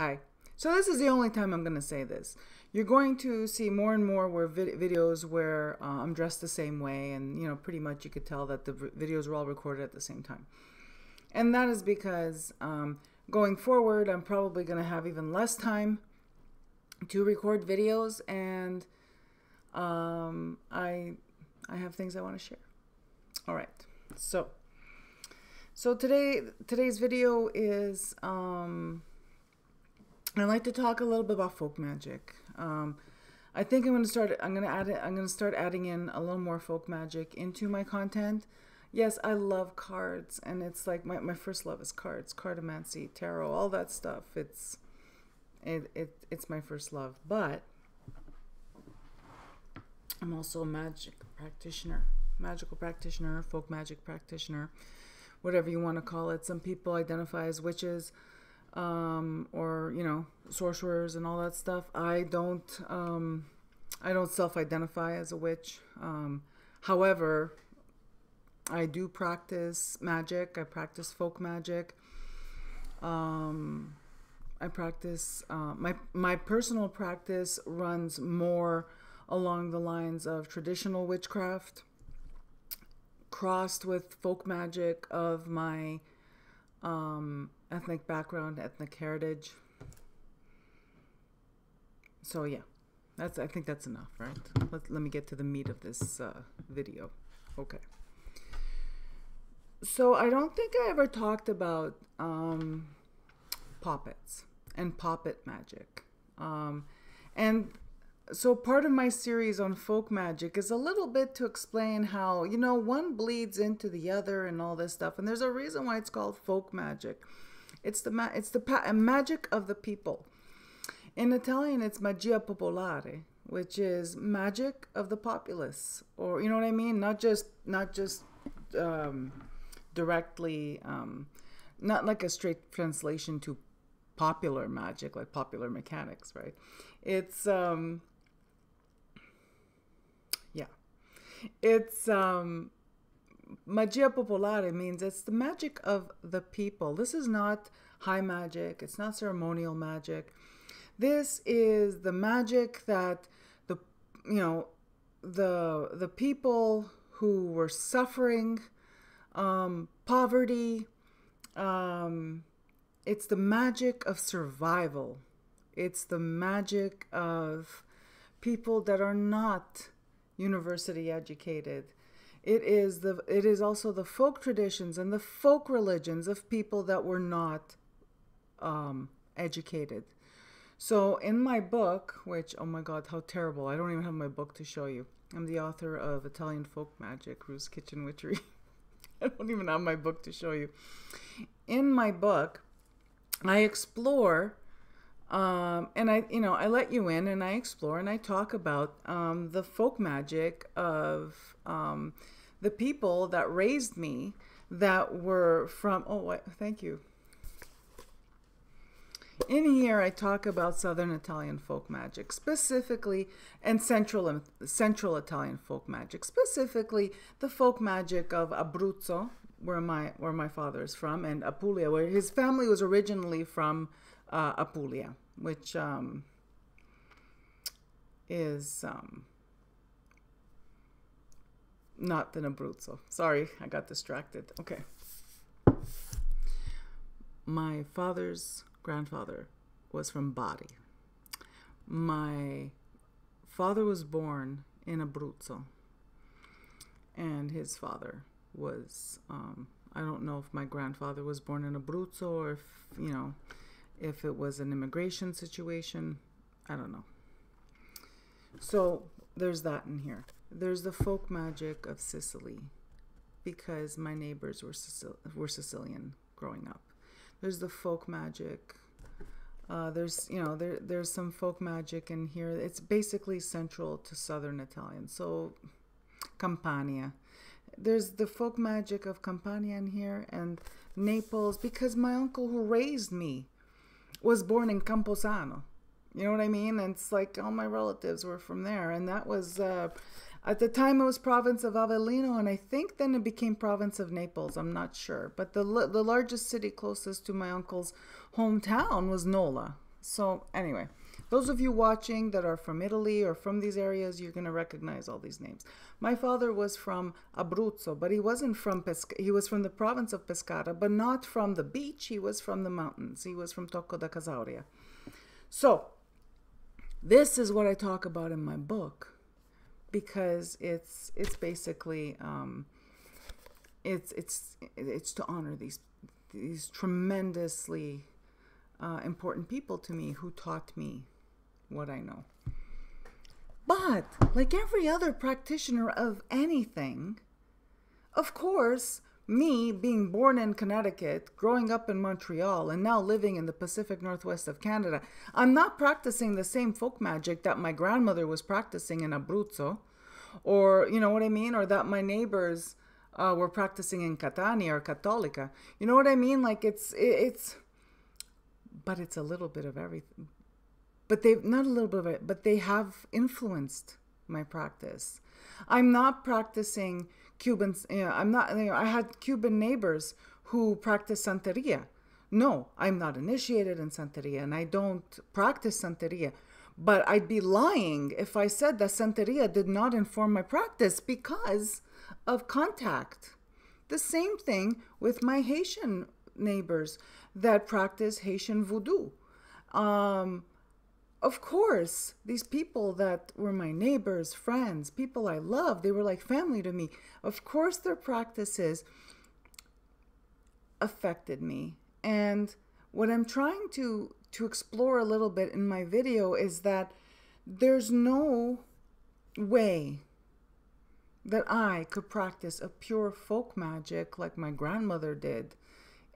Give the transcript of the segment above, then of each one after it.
Hi. So this is the only time I'm going to say this. You're going to see more and more videos where I'm dressed the same way, and pretty much you could tell that the videos were all recorded at the same time. And that is because going forward, I'm probably going to have even less time to record videos, and I have things I want to share. All right. So today's video is I'd like to talk a little bit about folk magic. I think I'm going to start adding in a little more folk magic into my content. Yes, I love cards, and it's like my first love is cards, cartomancy, tarot, all that stuff. It's my first love, but I'm also a magical practitioner, folk magic practitioner, whatever you want to call it. Some people identify as witches, or sorcerers and all that stuff. I don't self-identify as a witch. However, I do practice magic. I practice folk magic. I practice my personal practice runs more along the lines of traditional witchcraft crossed with folk magic of my ethnic background, ethnic heritage. So yeah, I think that's enough, right? Let me get to the meat of this video. Okay. So I don't think I ever talked about Poppets and Poppet magic. And so part of my series on folk magic is a little bit to explain how, one bleeds into the other and all this stuff. And there's a reason why it's called folk magic. It's the magic of the people. In Italian, it's magia popolare, which is magic of the populace, or you know what I mean? Not just directly, not like a straight translation to popular magic, like popular mechanics, right? It's magia popolare means it's the magic of the people. This is not high magic. It's not ceremonial magic. This is the magic that the people who were suffering poverty. It's the magic of survival. It's the magic of people that are not university educated. It is also the folk traditions and the folk religions of people that were not educated. So in my book, which, oh my God, how terrible. I don't even have my book to show you. I'm the author of Italian Folk Magic, Rue's Kitchen Witchery. I don't even have my book to show you. In my book, I explore, and I let you in and I explore and I talk about the folk magic of the people that raised me, that were from, thank you. In here, I talk about Southern Italian folk magic, specifically, and Central Italian folk magic, specifically the folk magic of Abruzzo, where my father is from, and Apulia, where his family was originally from Apulia, which is not in Abruzzo. Sorry, I got distracted. Okay. My father's grandfather was from Bari. My father was born in Abruzzo, and his father was, I don't know if my grandfather was born in Abruzzo or if it was an immigration situation. I don't know. So there's that in here. There's the folk magic of Sicily, because my neighbors were Sicilian growing up. There's the folk magic. There's some folk magic in here. It's basically central to Southern Italian. So Campania. There's the folk magic of Campania in here, and Naples, because my uncle who raised me was born in Camposano. You know what I mean? And it's like all my relatives were from there. And that was, at the time it was province of Avellino, and I think then it became province of Naples. I'm not sure. But the largest city closest to my uncle's hometown was Nola. So anyway, those of you watching that are from Italy or from these areas, you're going to recognize all these names. My father was from Abruzzo, but he wasn't from he was from the province of Pescara, but not from the beach. He was from the mountains. He was from Tocco da Casauria. So this is what I talk about in my book, because it's basically it's to honor these tremendously important people to me who taught me what I know. But like every other practitioner of anything, of course, me being born in Connecticut, growing up in Montreal, and now living in the Pacific Northwest of Canada, I'm not practicing the same folk magic that my grandmother was practicing in Abruzzo, or, you know what I mean, or that my neighbors were practicing in Catania or Cattolica. You know what I mean? Like but it's a little bit of everything. But not a little bit of it, but they have influenced my practice. I'm not practicing Cubans. I had Cuban neighbors who practice Santeria. No, I'm not initiated in Santeria, and I don't practice Santeria. But I'd be lying if I said that Santeria did not inform my practice because of contact. The same thing with my Haitian neighbors that practice Haitian voodoo. Of course, these people that were my neighbors, friends, people I love, they were like family to me. Of course, their practices affected me. And what I'm trying to explore a little bit in my video is that there's no way that I could practice a pure folk magic like my grandmother did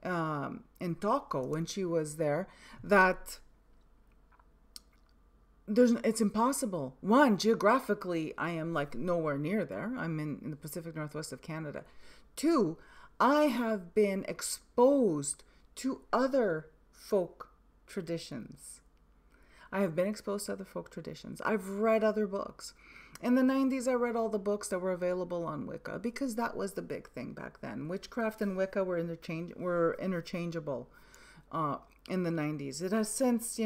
in Tocco when she was there, that it's impossible. One, geographically, I am like nowhere near there. I'm in the Pacific Northwest of Canada. Two, I have been exposed to other folk traditions. I've read other books. In the 90s, I read all the books that were available on Wicca because that was the big thing back then. Witchcraft and Wicca were interchangeable in the 90s. It has since,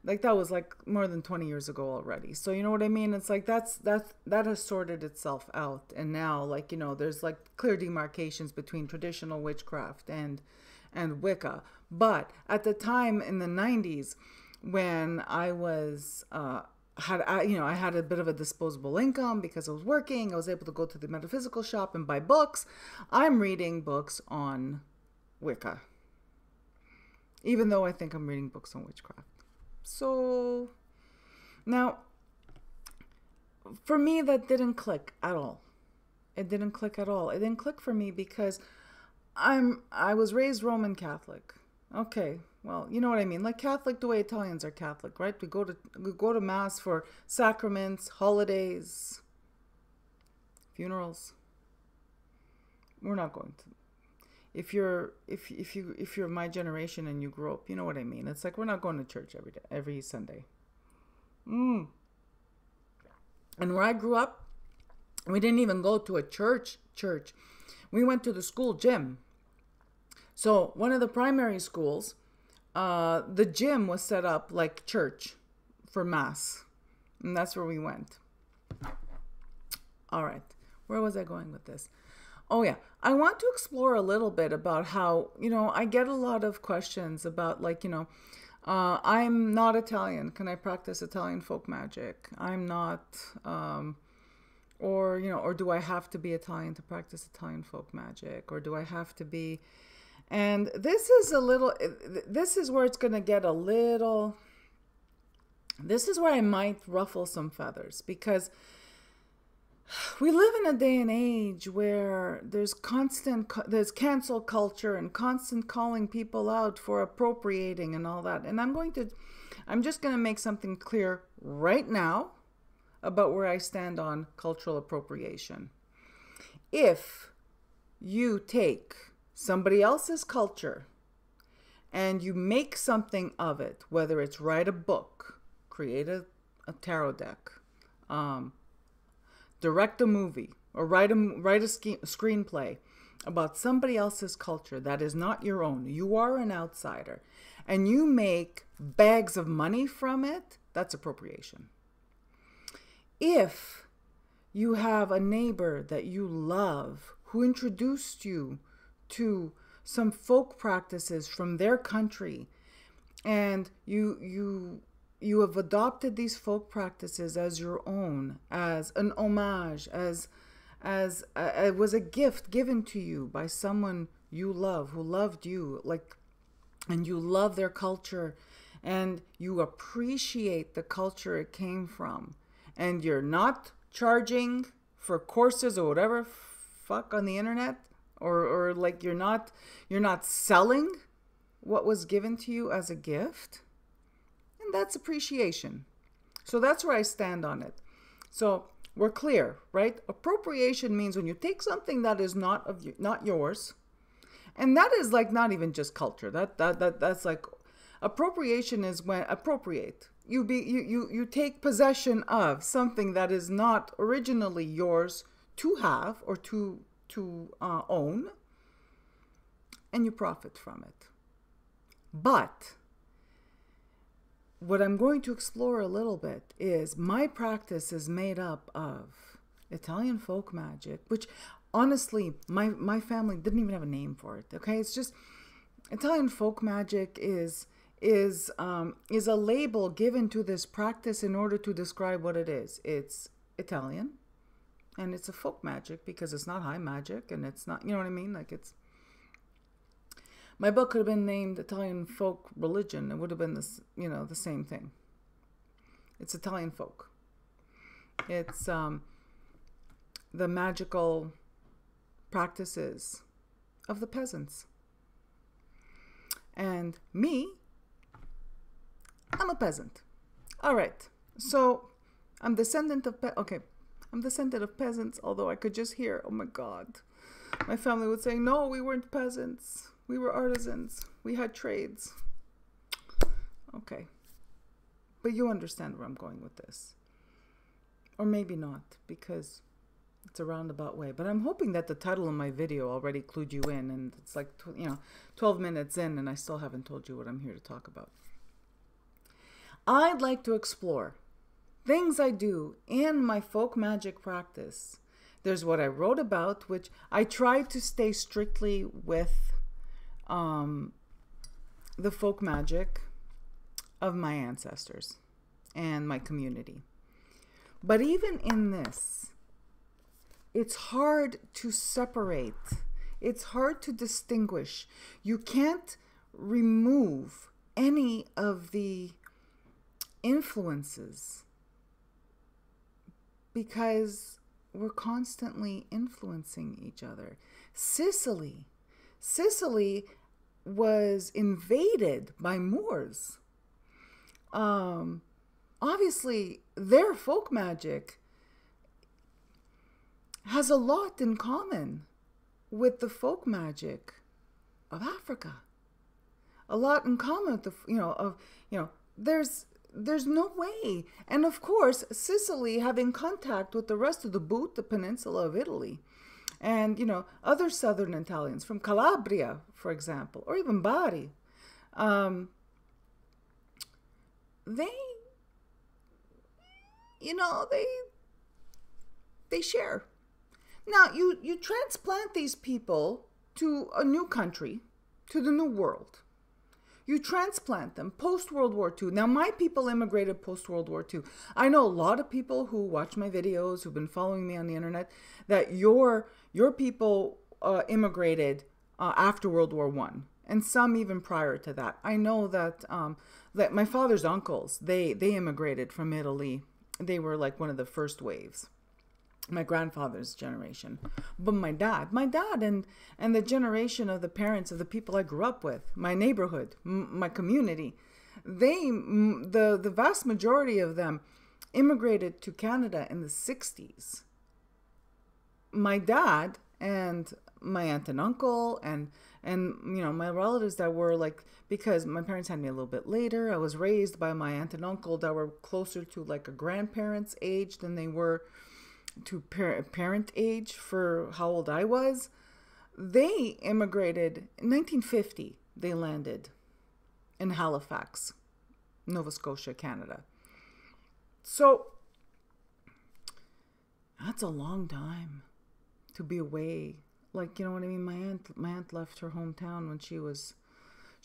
like that was like more than 20 years ago already. So you know what I mean? It's like that has sorted itself out. And now, like, there's like clear demarcations between traditional witchcraft and Wicca. But at the time in the 90s, when I was I had a bit of a disposable income because I was working. I was able to go to the metaphysical shop and buy books. I'm reading books on Wicca, even though I think I'm reading books on witchcraft. So now, for me, that didn't click at all. It didn't click at all. It didn't click for me because I was raised Roman Catholic. Okay, well, you know what I mean. Like Catholic, the way Italians are Catholic, right? We go to mass for sacraments, holidays, funerals. We're not going to. If you're my generation and you grew up, you know what I mean. It's like we're not going to church every Sunday. And where I grew up, we didn't even go to a church. We went to the school gym. So one of the primary schools, the gym was set up like church for mass. And that's where we went. All right. Where was I going with this? Oh, yeah. I want to explore a little bit about how, I get a lot of questions about like, I'm not Italian. Can I practice Italian folk magic? I'm not, or do I have to be Italian to practice Italian folk magic? Or do I have to be... And this is where it's going to get a little, this is where I might ruffle some feathers, because we live in a day and age where there's cancel culture and constant calling people out for appropriating and all that. And I'm just going to make something clear right now about where I stand on cultural appropriation. If you take somebody else's culture and you make something of it, whether it's write a book, create a tarot deck, direct a movie, or write a screenplay about somebody else's culture that is not your own, you are an outsider, and you make bags of money from it, that's appropriation. If you have a neighbor that you love who introduced you to some folk practices from their country, and you have adopted these folk practices as your own, as an homage, as it was a gift given to you by someone you love, who loved you, like, and you love their culture, and you appreciate the culture it came from, and you're not charging for courses or whatever fuck on the internet, or like you're not selling what was given to you as a gift, and that's appreciation. So that's where I stand on it. So we're clear, right? Appropriation means when you take something that is not yours, and that is like not even just culture. That's like appropriation is when you take possession of something that is not originally yours to have or to own, and you profit from it. But what I'm going to explore a little bit is my practice is made up of Italian folk magic, which honestly, my family didn't even have a name for it. Okay, it's just Italian folk magic is a label given to this practice in order to describe what it is. It's Italian, and it's a folk magic because it's not high magic, and it's not, you know what I mean? Like, it's, my book could have been named Italian Folk Religion. It would have been this, you know, the same thing. It's Italian folk. It's the magical practices of the peasants. And me, I'm a peasant. All right. So I'm descendant of I'm descendant of peasants, although I could just hear, oh my God, my family would say, no, we weren't peasants. We were artisans. We had trades. Okay. But you understand where I'm going with this. Or maybe not, because it's a roundabout way. But I'm hoping that the title of my video already clued you in, and it's like, 12 minutes in, and I still haven't told you what I'm here to talk about. I'd like to explore things I do in my folk magic practice. There's what I wrote about, which I tried to stay strictly with the folk magic of my ancestors and my community. But even in this, it's hard to separate. It's hard to distinguish. You can't remove any of the influences because we're constantly influencing each other. Sicily was invaded by Moors. Obviously, their folk magic has a lot in common with the folk magic of Africa. A lot in common with there's no way. And of course, Sicily having contact with the rest of the peninsula of Italy, and other southern Italians from Calabria, for example, or even Bari, they share. Now you transplant these people to a new country, to the new world. You transplant them post-World War II. Now, my people immigrated post-World War II. I know a lot of people who watch my videos, who've been following me on the internet, that your people immigrated after World War I, and some even prior to that. I know that that my father's uncles, they immigrated from Italy. They were like one of the first waves. My grandfather's generation. But my dad and the generation of the parents of the people I grew up with, my neighborhood, my community, the vast majority of them immigrated to Canada in the 60s. My dad and my aunt and uncle and my relatives that were like, because my parents had me a little bit later, I was raised by my aunt and uncle that were closer to like a grandparent's age than they were to parent age for how old I was. They immigrated in 1950. They landed in Halifax, Nova Scotia, Canada. So that's a long time to be away. Like, you know what I mean? My aunt left her hometown when she was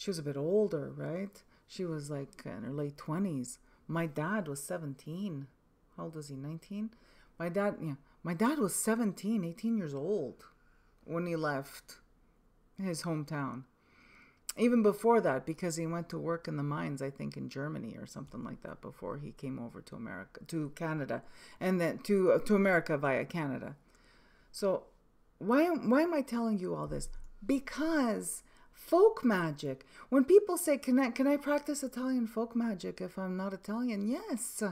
a bit older, right? She was like in her late 20s. My dad was 17. How old was he? 19? My dad was 17, 18 years old when he left his hometown. Even before that, because he went to work in the mines, I think in Germany or something like that, before he came over to America, to Canada, and then to America via Canada. So why am I telling you all this? Because folk magic. When people say, can I practice Italian folk magic if I'm not Italian? Yes.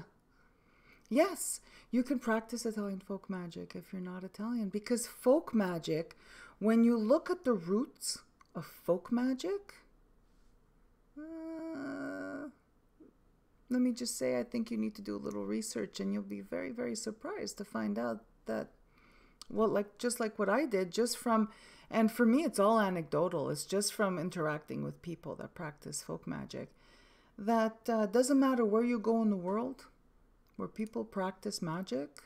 Yes, you can practice Italian folk magic if you're not Italian. Because folk magic, when you look at the roots of folk magic, let me just say, I think you need to do a little research, and you'll be very, very surprised to find out that, well, just like what I did, and for me, it's all anecdotal. It's just from interacting with people that practice folk magic, that doesn't matter where you go in the world, where people practice magic,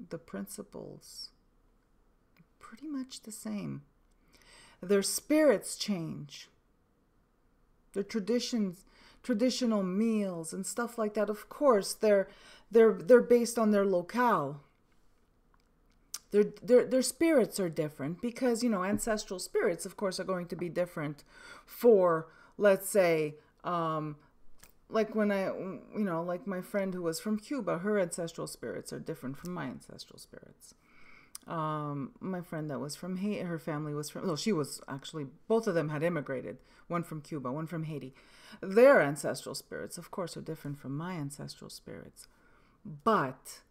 the principles are pretty much the same. Their spirits change. Their traditional meals and stuff like that. Of course, they're based on their locale. Their spirits are different because, you know, ancestral spirits, of course, are going to be different for, let's say, like when like my friend who was from Cuba, her ancestral spirits are different from my ancestral spirits. My friend that was from Haiti, her family was from, she was actually, both of them had immigrated, one from Cuba, one from Haiti. Their ancestral spirits, of course, are different from my ancestral spirits. But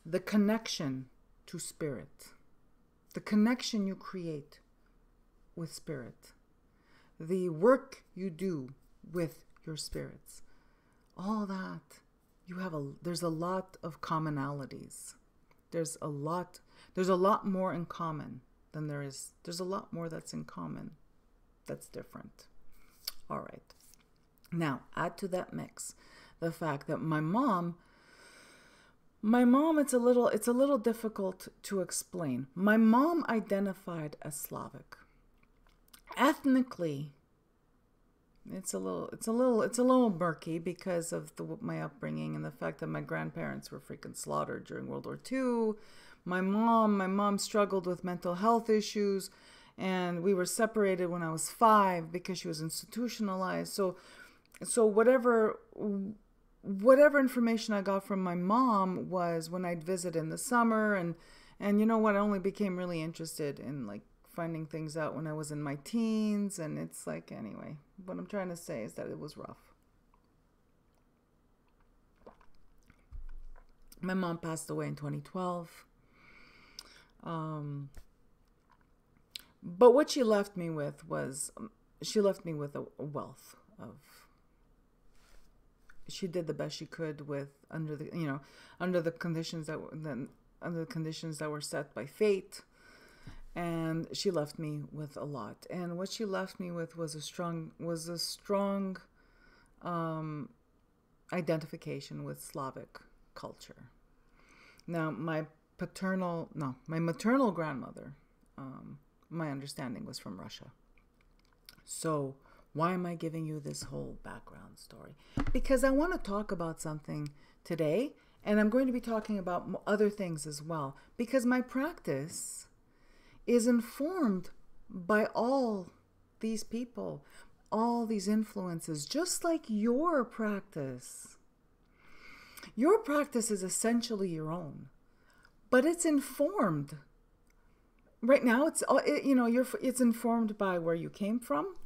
the connection to spirit, the connection you create with spirit, the work you do with your spirits, all that, there's a lot of commonalities. There's a lot more in common than there's a lot more that's in common that's different. All right. Now, add to that mix the fact that my mom, it's a little difficult to explain. My mom identified as Slavic. Ethnically, it's a little murky because of my upbringing and the fact that my grandparents were freaking slaughtered during World War II. My mom struggled with mental health issues, and we were separated when I was 5 because she was institutionalized. So whatever information I got from my mom was when I'd visit in the summer, and you know what, I only became really interested in like finding things out when I was in my teens, and it's like, anyway, what I'm trying to say is that it was rough. My mom passed away in 2012. But what she left me with was, a wealth of, she did the best she could with, under the conditions that were set by fate. And she left me with a lot. And what she left me with was a strong identification with Slavic culture. Now, my maternal grandmother, my understanding was from Russia. So why am I giving you this whole background story? Because I want to talk about something today, and I'm going to be talking about other things as well, because my practice is informed by all these people, all these influences, just like your practice. Your practice is essentially your own, but it's informed. Right now, it's informed by where you came from.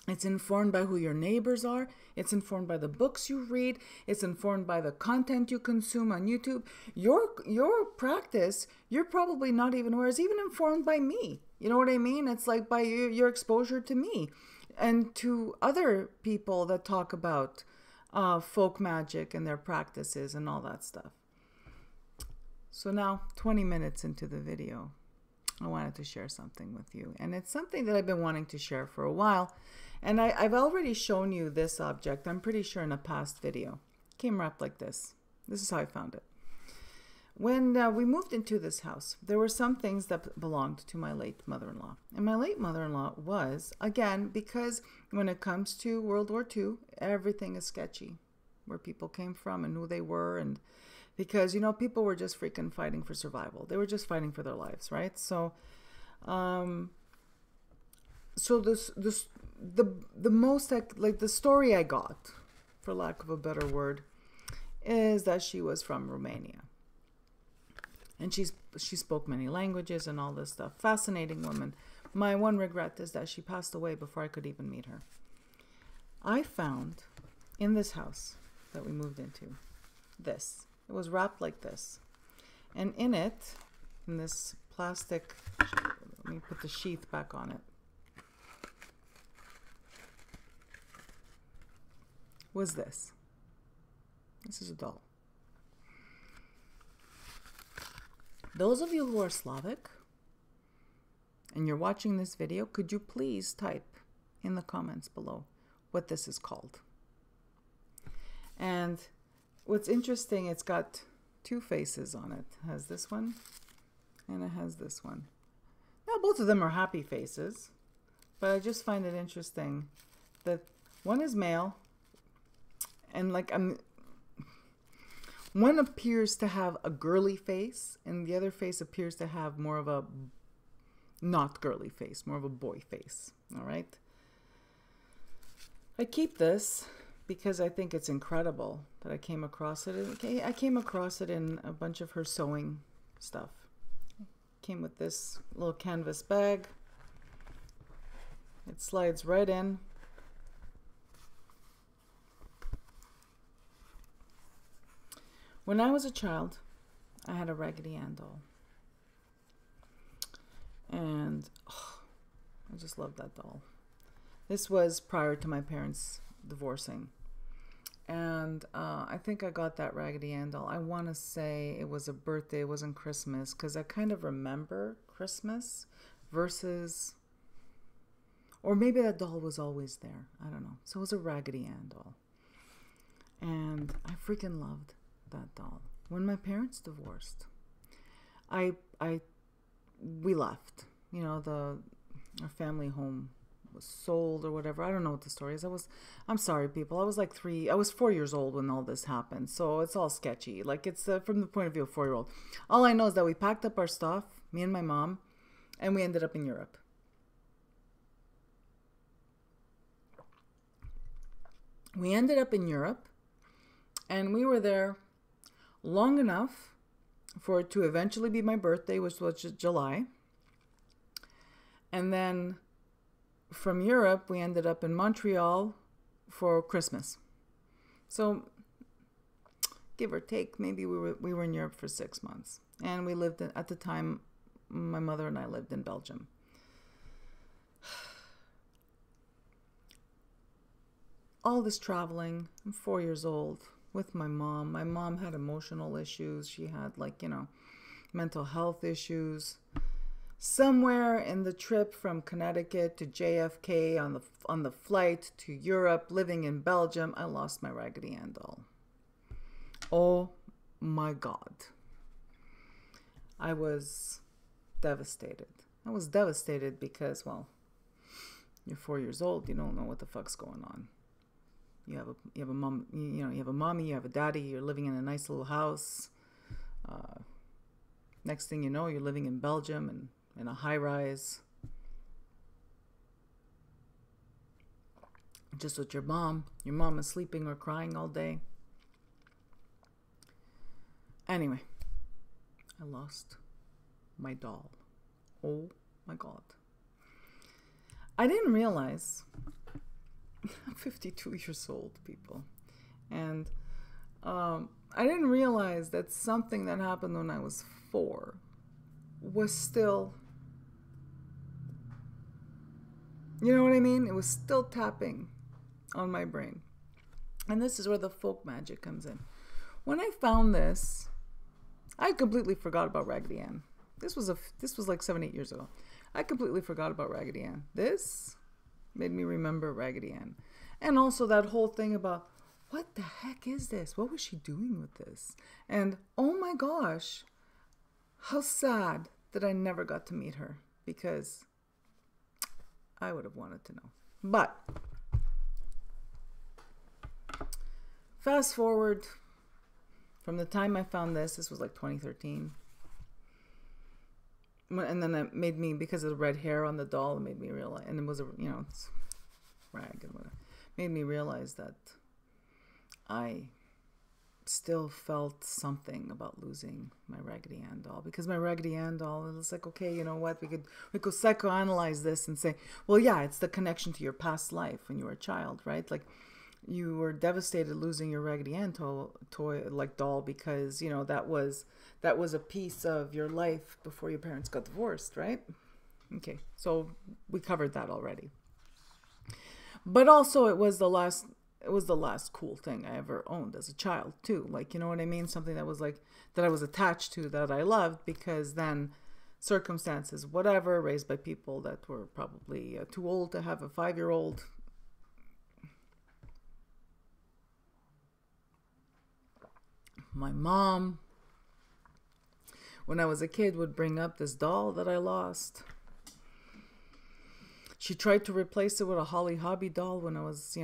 It's informed by who your neighbors are. It's informed by the books you read. It's informed by the content you consume on YouTube. Your practice, you're probably not even aware, is even informed by me. You know what I mean? It's like by your exposure to me and to other people that talk about folk magic and their practices and all that stuff. So now, 20 minutes into the video, I wanted to share something with you. And it's something that I've been wanting to share for a while. And I've already shown you this object, I'm pretty sure, in a past video. It came wrapped like this. This is how I found it. When we moved into this house, there were some things that belonged to my late mother-in-law. And my late mother-in-law was, again, because when it comes to World War II, everything is sketchy. Where people came from and who they were. And because, you know, people were just freaking fighting for survival. They were just fighting for their lives, right? So, the most, like the story I got, for lack of a better word, is that she was from Romania. And she spoke many languages and all this stuff. Fascinating woman. My one regret is that she passed away before I could even meet her. I found in this house that we moved into this. It was wrapped like this. And in it, in this plastic, let me put the sheath back on it, was this. This is a doll. Those of you who are Slavic and you're watching this video, could you please type in the comments below what this is called? And what's interesting, it's got two faces on it. It has this one and it has this one. Now both of them are happy faces, but I just find it interesting that one is male and like one appears to have a girly face and the other face appears to have more of a not girly face, more of a boy face. All right. I keep this because I think it's incredible that I came across it. I came across it in a bunch of her sewing stuff. It came with this little canvas bag. It slides right in. When I was a child, I had a Raggedy Ann doll. And I just loved that doll. This was prior to my parents divorcing. And I think I got that Raggedy Ann doll. I want to say it was a birthday, it wasn't Christmas, because I kind of remember Christmas versus, or maybe that doll was always there. I don't know. So it was a Raggedy Ann doll. And I freaking loved that doll. When my parents divorced, we left. You know, our family home was sold or whatever. I don't know what the story is. I'm sorry, people. I was 4 years old when all this happened. So it's all sketchy. Like, it's from the point of view of a 4-year-old. All I know is that we packed up our stuff, me and my mom, and we ended up in Europe. We ended up in Europe, and we were there long enough for it to eventually be my birthday, which was July. And then from Europe, we ended up in Montreal for Christmas. So give or take, maybe we were in Europe for 6 months. And we lived at the time, my mother and I lived in Belgium. All this traveling, I'm 4 years old, with my mom. My mom had emotional issues. She had, like, you know, mental health issues. Somewhere in the trip from Connecticut to JFK on the flight to Europe, living in Belgium, I lost my Raggedy Ann doll. Oh my God. I was devastated. I was devastated because, well, you're 4 years old. You don't know what the fuck's going on. You have a mom, you know, you have a mommy, you have a daddy, you're living in a nice little house. Next thing you know, you're living in Belgium and in a high rise. Just with your mom. Your mom is sleeping or crying all day. Anyway, I lost my doll. Oh my God. I didn't realize, I'm 52 years old, people. And I didn't realize that something that happened when I was 4 was still, you know what I mean? It was still tapping on my brain. And this is where the folk magic comes in. When I found this, I completely forgot about Raggedy Ann. This was like 7-8 years ago. I completely forgot about Raggedy Ann. This Made me remember Raggedy Ann. And also that whole thing about, what the heck is this? What was she doing with this? And oh my gosh, how sad that I never got to meet her, because I would have wanted to know. But fast forward from the time I found this was like 2013. And then it made me, because of the red hair on the doll, it made me realize, and it was it's rag and whatever, made me realize that I still felt something about losing my Raggedy Ann doll. Because my Raggedy Ann doll, it was like, okay, you know what, we could psychoanalyze this and say, well, yeah, it's the connection to your past life when you were a child, right? Like, you were devastated losing your Raggedy Ann toy like doll, because that was a piece of your life before your parents got divorced, right? Okay, so we covered that already. But also, it was the last cool thing I ever owned as a child too. Like, you know what I mean? Something that was like, that I was attached to, that I loved, because then circumstances, whatever, raised by people that were probably too old to have a 5-year-old. My mom, when I was a kid, would bring up this doll that I lost. She tried to replace it with a Holly Hobby doll when I was,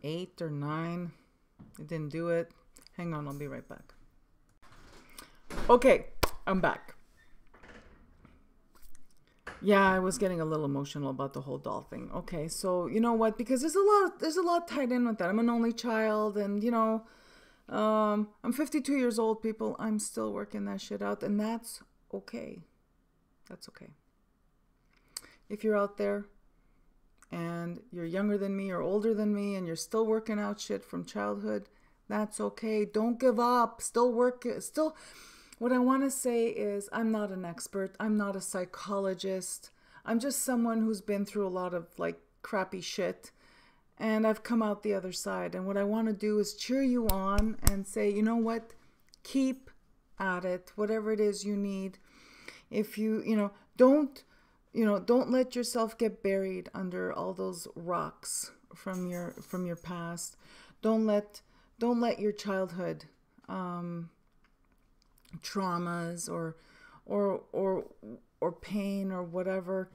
8 or 9. It didn't do it. Hang on, I'll be right back. Okay, I'm back. Yeah, I was getting a little emotional about the whole doll thing. Okay, so you know what? Because there's a lot tied in with that. I'm an only child, and I'm 52 years old, people. I'm still working that shit out, and that's okay. That's okay. If you're out there and you're younger than me or older than me and you're still working out shit from childhood, that's okay. Don't give up. Still work. Still, what I want to say is, I'm not an expert. I'm not a psychologist. I'm just someone who's been through a lot of like crappy shit. And I've come out the other side. And what I want to do is cheer you on and say, you know what? Keep at it. Whatever it is you need. If don't let yourself get buried under all those rocks from your past. Don't let your childhood traumas or pain or whatever,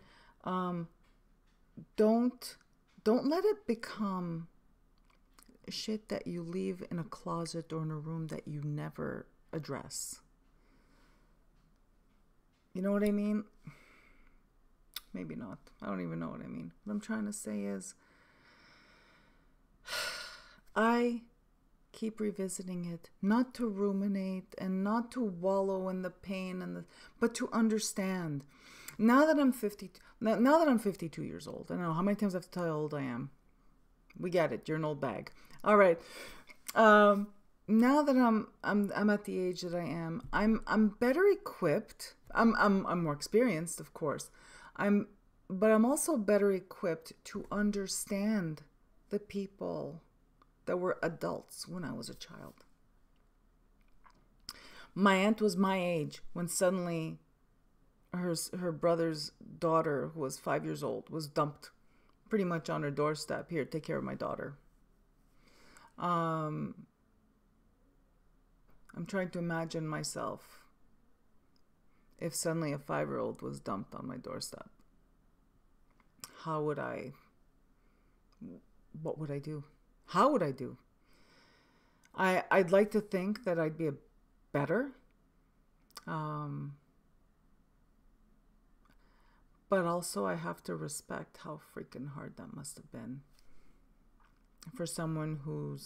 don't let it become shit that you leave in a closet or in a room that you never address. You know what I mean? Maybe not. I don't even know what I mean. What I'm trying to say is, I keep revisiting it, not to ruminate and not to wallow in the pain but to understand. Now that I'm 52 years old, I don't know how many times I have to tell you how old I am. We get it. You're an old bag. All right. Now that I'm at the age that I am, I'm better equipped. I'm more experienced, of course. But I'm also better equipped to understand the people that were adults when I was a child. My aunt was my age when suddenly her brother's daughter, who was 5 years old, was dumped pretty much on her doorstep. Here, take care of my daughter. I'm trying to imagine myself if suddenly a 5-year-old was dumped on my doorstep. What would I do? How would I do? I'd like to think that I'd be better. But also I have to respect how freaking hard that must have been for someone who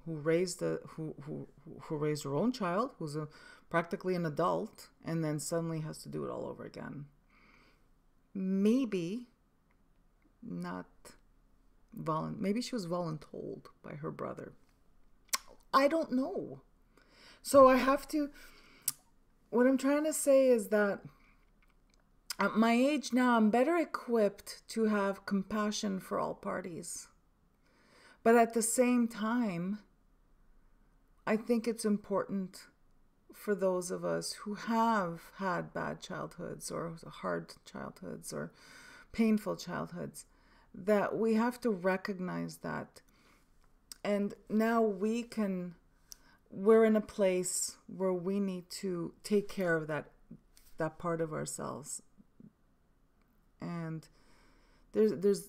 raised her own child, who's practically an adult, and then suddenly has to do it all over again. Maybe not maybe she was voluntold by her brother. I don't know. So what I'm trying to say is that at my age now, I'm better equipped to have compassion for all parties. But at the same time, I think it's important for those of us who have had bad childhoods or hard childhoods or painful childhoods, that we have to recognize that. And now we're in a place where we need to take care of that part of ourselves. And there's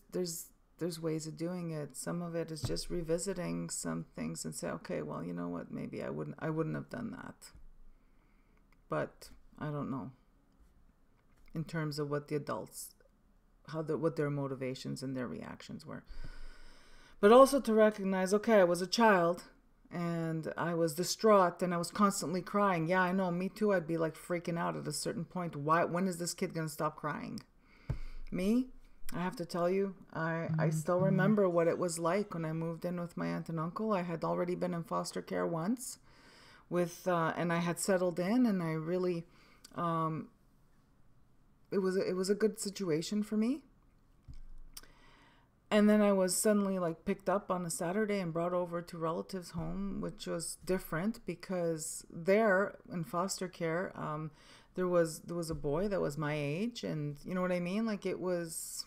ways of doing it. Some of it is just revisiting some things and say, okay, well, you know what, maybe I wouldn't have done that. But I don't know. In terms of what the adults, what their motivations and their reactions were. But also to recognize, okay, I was a child and I was distraught and I was constantly crying. Yeah, I know, me too. I'd be like freaking out at a certain point. When is this kid going to stop crying? Me, I have to tell you, I still remember what it was like when I moved in with my aunt and uncle. I had already been in foster care once and I had settled in, and I really, it was a good situation for me. And then I was suddenly like picked up on a Saturday and brought over to relatives' home, which was different because there in foster care, there was a boy that was my age, and you know what I mean? Like it was,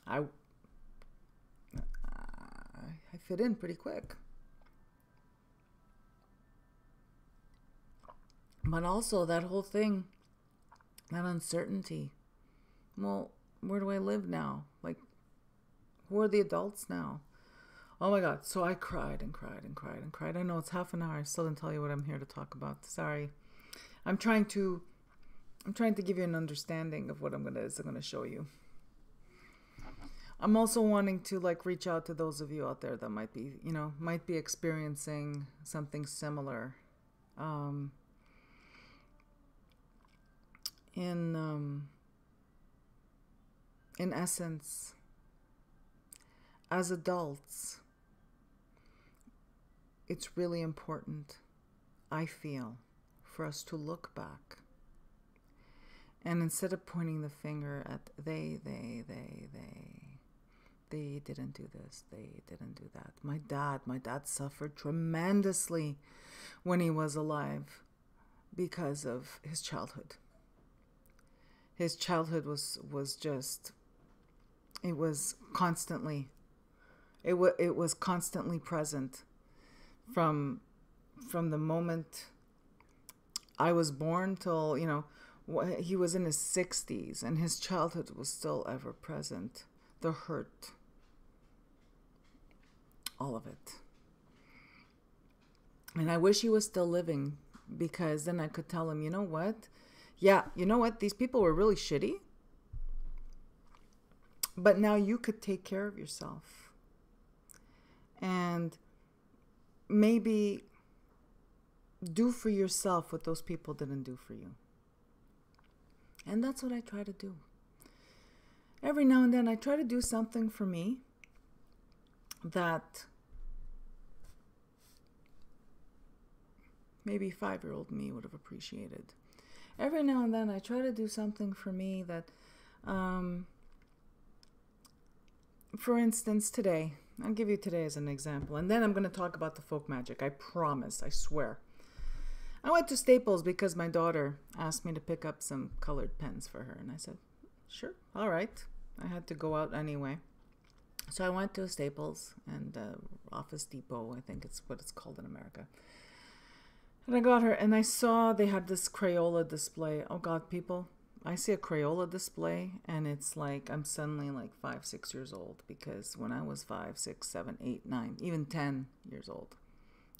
I fit in pretty quick. But also that whole thing, that uncertainty. Well, where do I live now? Like, who are the adults now? Oh my God. So I cried and cried and cried and cried. I know it's half an hour. I still didn't tell you what I'm here to talk about. Sorry. I'm trying to give you an understanding of what I'm gonna show you. I'm also wanting to like reach out to those of you out there that might be experiencing something similar. In essence, as adults, it's really important, I feel, for us to look back. And instead of pointing the finger at they didn't do this, they didn't do that. My dad suffered tremendously when he was alive because of his childhood. His childhood was just, it was constantly present from the moment I was born till, he was in his 60s, and his childhood was still ever present. The hurt, all of it. And I wish he was still living, because then I could tell him, you know what? Yeah, you know what? These people were really shitty. But now you could take care of yourself. And maybe do for yourself what those people didn't do for you. And that's what I try to do. Every now and then I try to do something for me that maybe 5-year-old me would have appreciated. Every now and then I try to do something for me that, for instance, today, I'll give you today as an example, and then I'm going to talk about the folk magic. I promise, I swear. I went to Staples because my daughter asked me to pick up some colored pens for her, and I said, sure, all right. I had to go out anyway. So I went to Staples and Office Depot, I think it's what it's called in America. And I got her, and I saw they had this Crayola display. Oh God, people, I see a Crayola display, and it's like I'm suddenly like 5, 6 years old, because when I was 5, 6, 7, 8, 9, even 10 years old,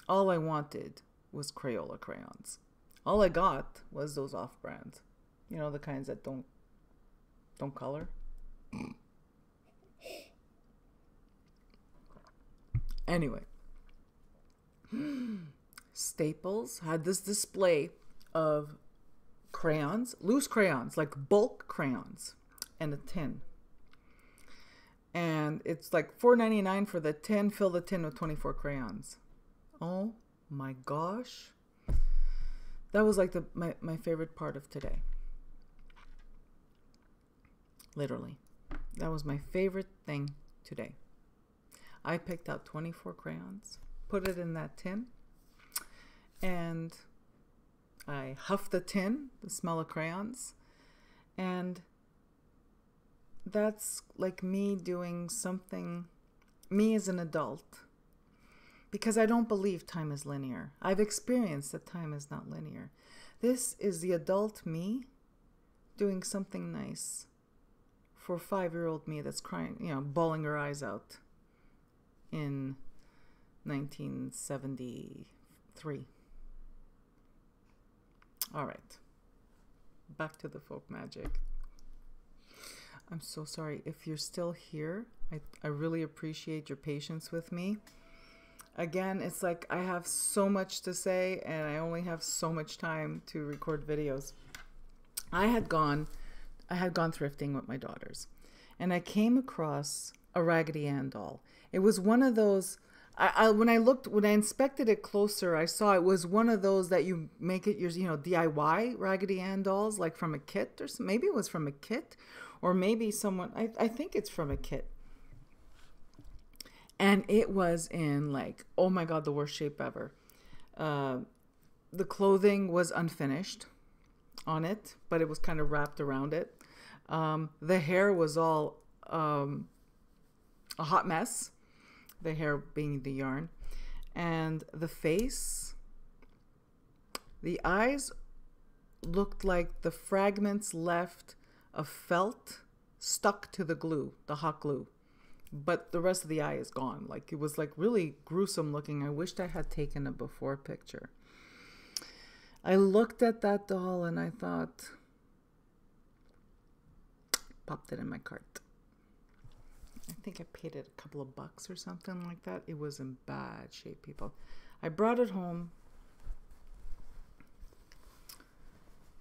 all I wanted was Crayola crayons. All I got was those off-brand, the kinds that don't color. Anyway, Staples had this display of crayons, loose crayons, like bulk crayons, and a tin. And it's like $4.99 for the tin. Fill the tin with 24 crayons. Oh my gosh. That was like my favorite part of today. Literally. That was my favorite thing today. I picked out 24 crayons, put it in that tin, and I huffed the tin, the smell of crayons, and that's like me doing something, me as an adult, because I don't believe time is linear. I've experienced that time is not linear. This is the adult me doing something nice for 5-year-old me that's crying, bawling her eyes out in 1973. All right. Back to the folk magic. I'm so sorry. If you're still here, I really appreciate your patience with me. Again, it's like I have so much to say and I only have so much time to record videos. I had gone thrifting with my daughters and I came across a Raggedy Ann doll. It was one of those, when I inspected it closer, I saw it was one of those that you make it your, DIY Raggedy Ann dolls, like from a kit, or maybe it was from a kit, or maybe someone, I think it's from a kit. And it was in like, oh my God, the worst shape ever. The clothing was unfinished on it, but it was kind of wrapped around it. The hair was all a hot mess, the hair being the yarn. And the face, the eyes looked like the fragments left of felt stuck to the glue, the hot glue. But the rest of the eye is gone. Like, it was like really gruesome looking. I wished I had taken a before picture. I looked at that doll and I thought, popped it in my cart. I think I paid it a couple of bucks or something like that. It was in bad shape, people. I brought it home.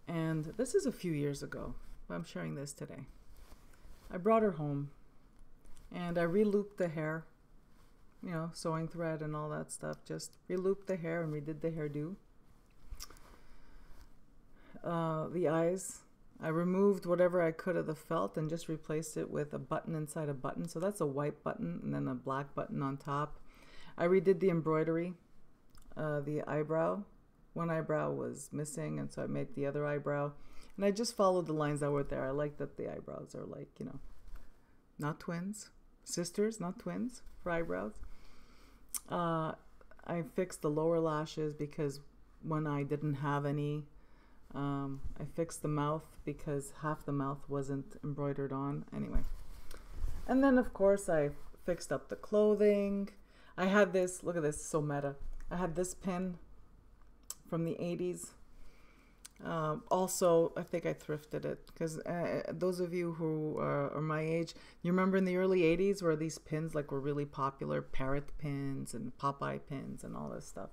And this is a few years ago. But I'm sharing this today. I brought her home. And I re-looped the hair, sewing thread and all that stuff. Just re-looped the hair and redid the hairdo. The eyes, I removed whatever I could of the felt and just replaced it with a button inside a button. So that's a white button and then a black button on top. I redid the embroidery, the eyebrow. One eyebrow was missing, and so I made the other eyebrow. And I just followed the lines that were there. I like that the eyebrows are like, not twins. Sisters, not twins, for eyebrows. I fixed the lower lashes because when I didn't have any, I fixed the mouth because half the mouth wasn't embroidered on. Anyway. And then, of course, I fixed up the clothing. I had this, look at this, so meta. I had this pin from the 80s. Also, I think I thrifted it because those of you who are my age, you remember in the early 80s where these pins were really popular, parrot pins and Popeye pins and all this stuff.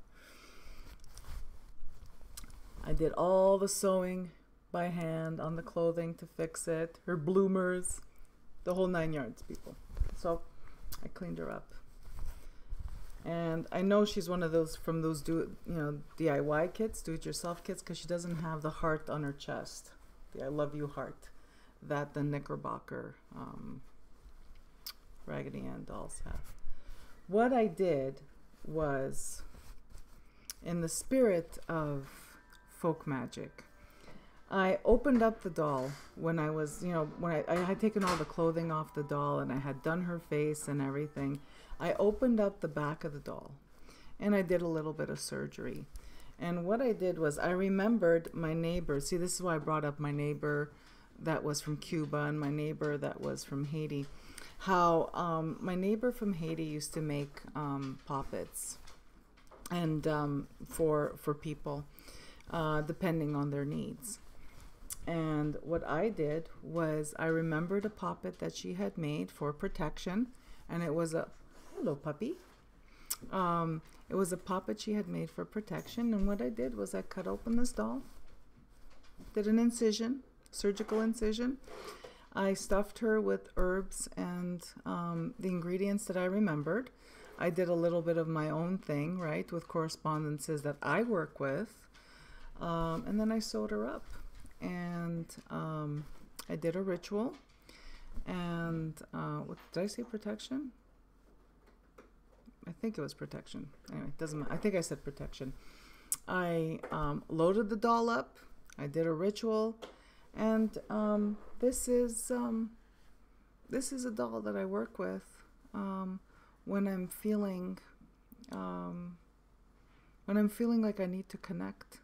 I did all the sewing by hand on the clothing to fix it, her bloomers, the whole 9 yards, people. So I cleaned her up. And I know she's one of those from those DIY kits, do-it-yourself kits, because she doesn't have the heart on her chest, the I love you heart that the Knickerbocker Raggedy Ann dolls have. What I did was, in the spirit of folk magic, I opened up the doll when I was, when I had taken all the clothing off the doll and I had done her face and everything. I opened up the back of the doll and I did a little bit of surgery. And what I did was I remembered my neighbor. See, this is why I brought up my neighbor that was from Cuba and my neighbor that was from Haiti. How my neighbor from Haiti used to make poppets and for people depending on their needs. And what I did was I remembered a poppet that she had made for protection, and it was a hello puppy. It was a poppet she had made for protection, and what I did was I cut open this doll, did an incision, surgical incision. I stuffed her with herbs and the ingredients that I remembered. I did a little bit of my own thing, right, with correspondences that I work with, and then I sewed her up, and I did a ritual, and what did I say, protection? I think it was protection. Anyway, doesn't matter. I think I said protection. I loaded the doll up. I did a ritual, and this is this is a doll that I work with when I'm feeling like I need to connect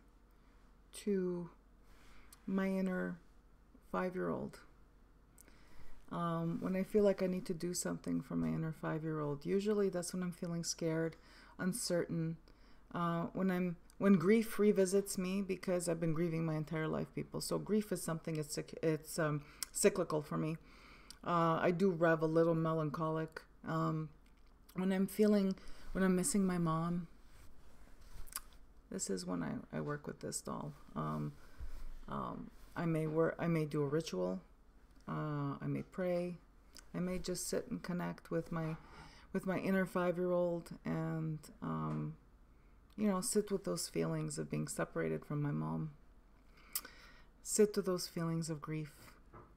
to my inner 5-year-old. When I feel like I need to do something for my inner 5-year-old, usually that's when I'm feeling scared, uncertain. When grief revisits me, because I've been grieving my entire life, people. So grief is something, it's cyclical for me. I do rev a little melancholic. When I'm missing my mom, this is when I work with this doll. I may do a ritual. I may pray. I may just sit and connect with my inner 5-year-old, and sit with those feelings of being separated from my mom. Sit with those feelings of grief,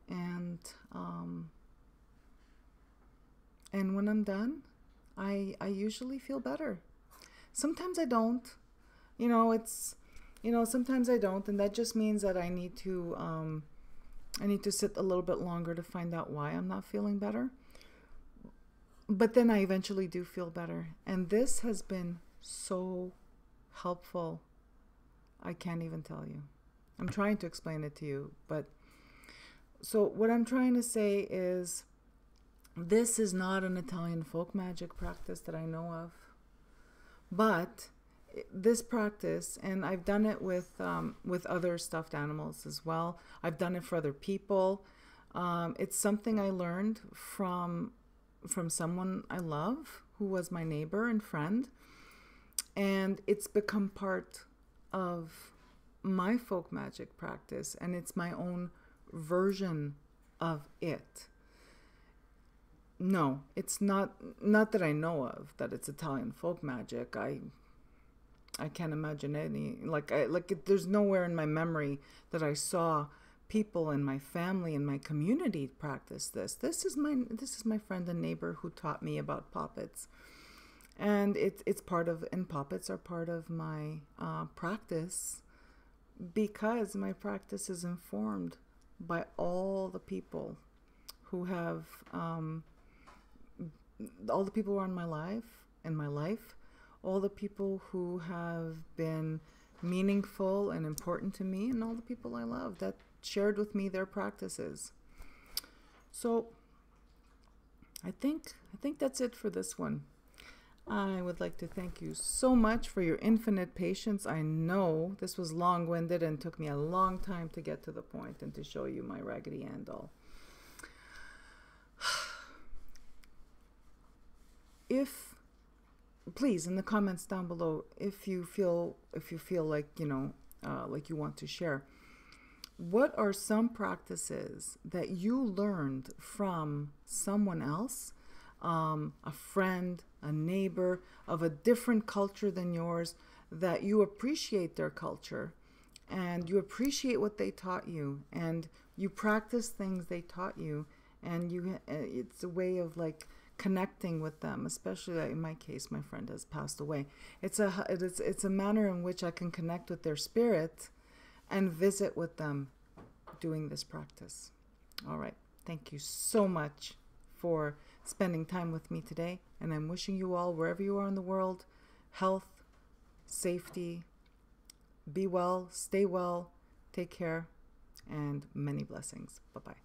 and when I'm done, I usually feel better. Sometimes I don't. Sometimes I don't, and that just means that I need to sit a little bit longer to find out why I'm not feeling better. But then I eventually do feel better. And this has been so helpful. I can't even tell you. I'm trying to explain it to you. But so what I'm trying to say is, this is not an Italian folk magic practice that I know of. But this practice, and I've done it with other stuffed animals as well. I've done it for other people. It's something I learned from someone I love, who was my neighbor and friend, and it's become part of my folk magic practice, and it's my own version of it. No, it's not that I know of that it's Italian folk magic. I can't imagine any, there's nowhere in my memory that I saw people in my family and my community practice this. This is my friend and neighbor who taught me about Poppets. And it's part of, and Poppets are part of my practice, because my practice is informed by all the people who have, all the people who are in my life, all the people who have been meaningful and important to me, and all the people I love that shared with me their practices. So I think that's it for this one. I would like to thank you so much for your infinite patience. I know this was long-winded and took me a long time to get to the point and to show you my Raggedy Ann doll. Please, in the comments down below, if you feel like, like you want to share, what are some practices that you learned from someone else, a friend, a neighbor of a different culture than yours, that you appreciate their culture and you appreciate what they taught you, and you practice things they taught you, and it's a way of connecting with them, especially in my case, my friend has passed away. It's a manner in which I can connect with their spirit and visit with them doing this practice. All right. Thank you so much for spending time with me today, and I'm wishing you all, wherever you are in the world, health, safety, be well, stay well, take care, and many blessings. Bye-bye.